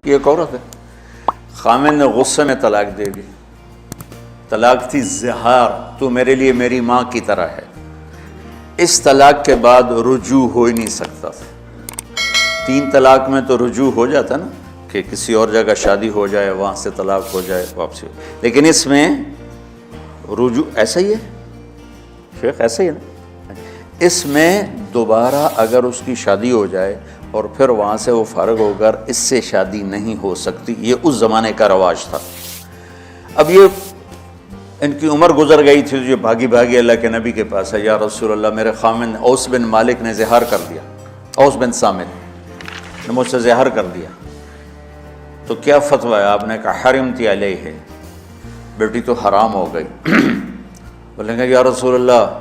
یہ ایک عورت ہے، خامن نے غصے میں طلاق دے دی. طلاق تھی زہار، تو میرے لیے میری ماں کی طرح ہے. اس طلاق کے بعد رجوع ہو ہی نہیں سکتا. 3 طلاق میں تو رجوع ہو جاتا نا، کہ کسی اور جگہ شادی ہو جائے، وہاں سے طلاق ہو جائے، واپسی ہو. لیکن اس میں رجوع ایسا ہی ہے شیخ، ایسا ہی ہے نا. اس میں دوبارہ اگر اس کی شادی ہو جائے اور پھر وہاں سے وہ فارغ ہو کر اس سے شادی نہیں ہو سکتی. یہ اس زمانے کا رواج تھا. اب یہ ان کی عمر گزر گئی تھی، جو بھاگی بھاگی اللہ کے نبی کے پاس ہے. یا رسول اللہ، میرے خامن اوس بن مالک نے زہار کر دیا، اوس بن صامت نے مجھ سے زہار کر دیا، تو کیا فتویٰ ہے؟ آپ نے کہا حرمتی علیہ، بیٹی تو حرام ہو گئی. بولیں گے یا رسول اللہ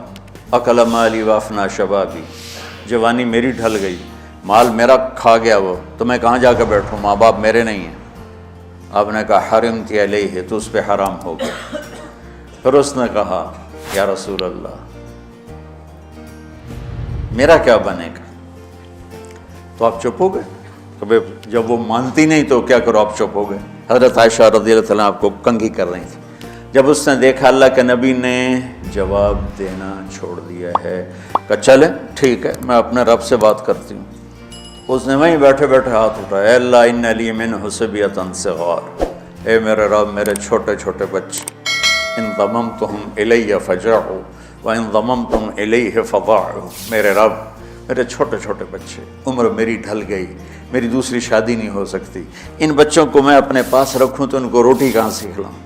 اکل مالی وافنا شبابی، جوانی میری ڈھل گئی، مال میرا کھا گیا وہ، تو میں کہاں جا کے بیٹھوں، ماں باپ میرے نہیں ہیں. آپ نے کہا حرمتی علیہ، تو اس پہ حرام ہو گیا. پھر اس نے کہا یا رسول اللہ میرا کیا بنے گا؟ تو آپ چپ ہو گئے. کہ جب وہ مانتی نہیں تو کیا کرو، آپ چپ ہو گئے. حضرت عائشہ رضی اللہ تعالیٰ آپ کو کنگھی کر رہی تھی. جب اس نے دیکھا اللہ کے نبی نے جواب دینا چھوڑ دیا ہے، کہ چلے ٹھیک ہے میں اپنے رب سے بات کرتی ہوں. اس نے وہیں بیٹھے بیٹھے ہاتھ اٹھایا، اے اللہ ان لی منہ صبیۃ صغار، اے میرے رب میرے چھوٹے چھوٹے بچے، ان ضممتہم الی فجعوا وان ضممتم الیہ فضاعوا، میرے رب میرے چھوٹے چھوٹے بچے، عمر میری ڈھل گئی، میری دوسری شادی نہیں ہو سکتی. ان بچوں کو میں اپنے پاس رکھوں تو ان کو روٹی کہاں سے کھلاؤں؟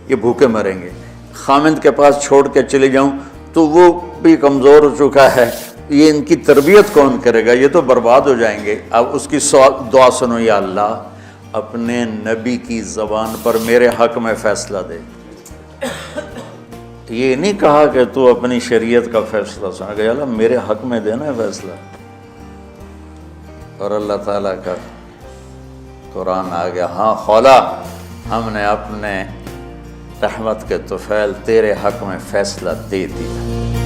یہ بھوکے مریں گے. خامند کے پاس چھوڑ کے چلے جاؤں تو وہ بھی کمزور ہو چکا ہے، یہ ان کی تربیت کون کرے گا؟ یہ تو برباد ہو جائیں گے. اب اس کی دعا سنو، یا اللہ اپنے نبی کی زبان پر میرے حق میں فیصلہ دے. یہ نہیں کہا کہ تو اپنی شریعت کا فیصلہ سنا، کہ اللہ میرے حق میں دینا ہے فیصلہ. اور اللہ تعالیٰ کا قرآن آ گیا، ہاں خولا ہم نے اپنے رحمت کے طفیل تیرے حق میں فیصلہ دے دیا.